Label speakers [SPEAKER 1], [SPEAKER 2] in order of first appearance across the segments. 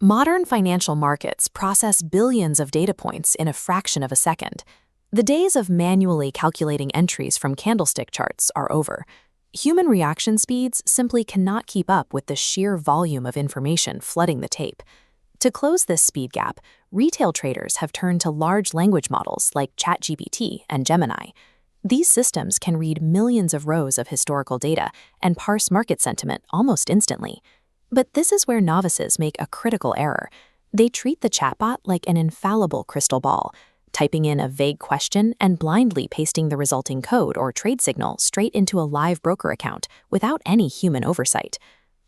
[SPEAKER 1] Modern financial markets process billions of data points in a fraction of a second. The days of manually calculating entries from candlestick charts are over. Human reaction speeds simply cannot keep up with the sheer volume of information flooding the tape. To close this speed gap, retail traders have turned to large language models like ChatGPT and Gemini. These systems can read millions of rows of historical data and parse market sentiment almost instantly. But this is where novices make a critical error. They treat the chatbot like an infallible crystal ball, typing in a vague question and blindly pasting the resulting code or trade signal straight into a live broker account without any human oversight.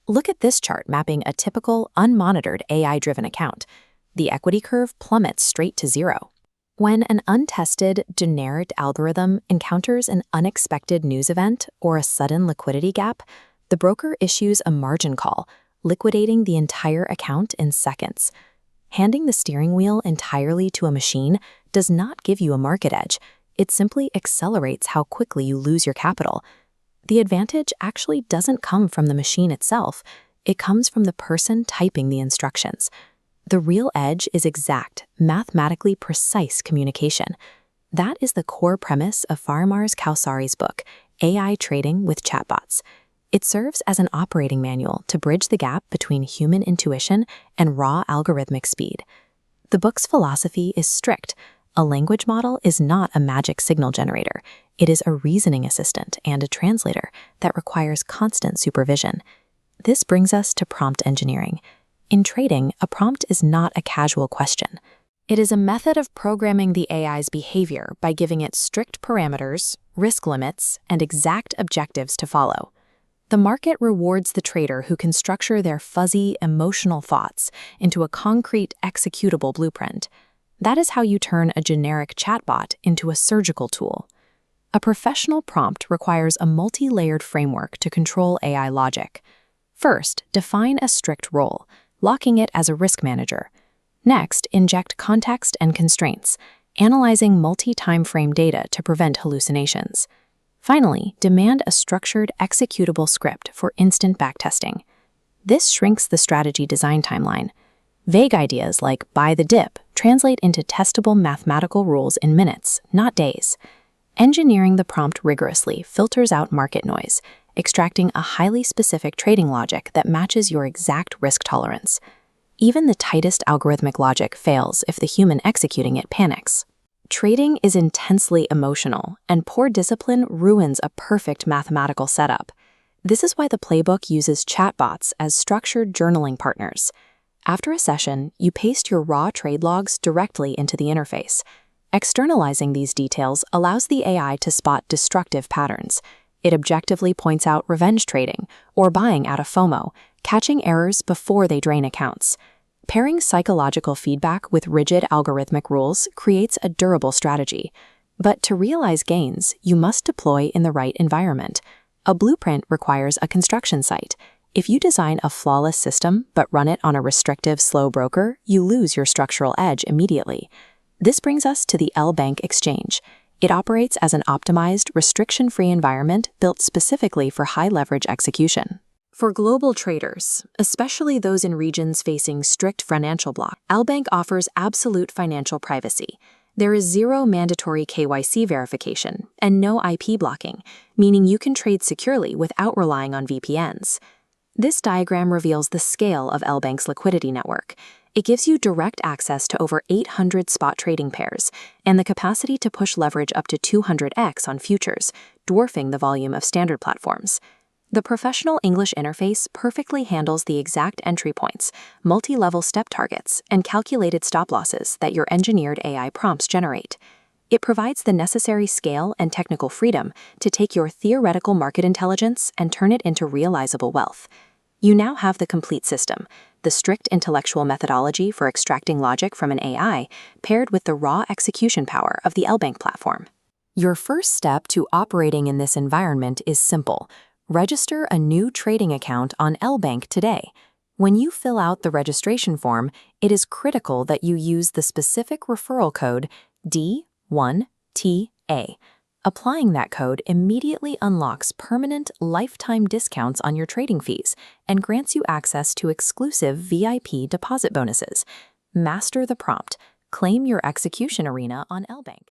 [SPEAKER 1] Look at this chart mapping a typical, unmonitored AI-driven account. The equity curve plummets straight to zero. When an untested, generic algorithm encounters an unexpected news event or a sudden liquidity gap, the broker issues a margin call, liquidating the entire account in seconds. Handing the steering wheel entirely to a machine does not give you a market edge. It simply accelerates how quickly you lose your capital. The advantage actually doesn't come from the machine itself. It comes from the person typing the instructions. The real edge is exact, mathematically precise communication. That is the core premise of Faramarz Kowsari's book, AI Trading with Chatbots. It serves as an operating manual to bridge the gap between human intuition and raw algorithmic speed. The book's philosophy is strict. A language model is not a magic signal generator. It is a reasoning assistant and a translator that requires constant supervision. This brings us to prompt engineering. In trading, a prompt is not a casual question. It is a method of programming the AI's behavior by giving it strict parameters, risk limits, and exact objectives to follow. The market rewards the trader who can structure their fuzzy, emotional thoughts into a concrete, executable blueprint. That is how you turn a generic chatbot into a surgical tool. A professional prompt requires a multi-layered framework to control AI logic. First, define a strict role, locking it as a risk manager. Next, inject context and constraints, analyzing multi-time frame data to prevent hallucinations. Finally, demand a structured, executable script for instant backtesting. This shrinks the strategy design timeline. Vague ideas like buy the dip translate into testable mathematical rules in minutes, not days. Engineering the prompt rigorously filters out market noise, extracting a highly specific trading logic that matches your exact risk tolerance. Even the tightest algorithmic logic fails if the human executing it panics. Trading is intensely emotional, and poor discipline ruins a perfect mathematical setup. This is why the playbook uses chatbots as structured journaling partners. After a session, you paste your raw trade logs directly into the interface. Externalizing these details allows the AI to spot destructive patterns. It objectively points out revenge trading or buying out of FOMO, catching errors before they drain accounts. Pairing psychological feedback with rigid algorithmic rules creates a durable strategy. But to realize gains, you must deploy in the right environment. A blueprint requires a construction site. If you design a flawless system but run it on a restrictive, slow broker, you lose your structural edge immediately. This brings us to the LBank exchange. It operates as an optimized, restriction-free environment built specifically for high-leverage execution. For global traders, especially those in regions facing strict financial blocks, LBank offers absolute financial privacy. There is zero mandatory KYC verification and no IP blocking, meaning you can trade securely without relying on VPNs. This diagram reveals the scale of LBank's liquidity network. It gives you direct access to over 800 spot trading pairs and the capacity to push leverage up to 200x on futures, dwarfing the volume of standard platforms. The professional English interface perfectly handles the exact entry points, multi-level step targets, and calculated stop losses that your engineered AI prompts generate. It provides the necessary scale and technical freedom to take your theoretical market intelligence and turn it into realizable wealth. You now have the complete system, the strict intellectual methodology for extracting logic from an AI, paired with the raw execution power of the LBank platform. Your first step to operating in this environment is simple. Register a new trading account on LBank today. When you fill out the registration form, it is critical that you use the specific referral code D1TA. Applying that code immediately unlocks permanent lifetime discounts on your trading fees and grants you access to exclusive VIP deposit bonuses. Master the prompt. Claim your execution arena on LBank.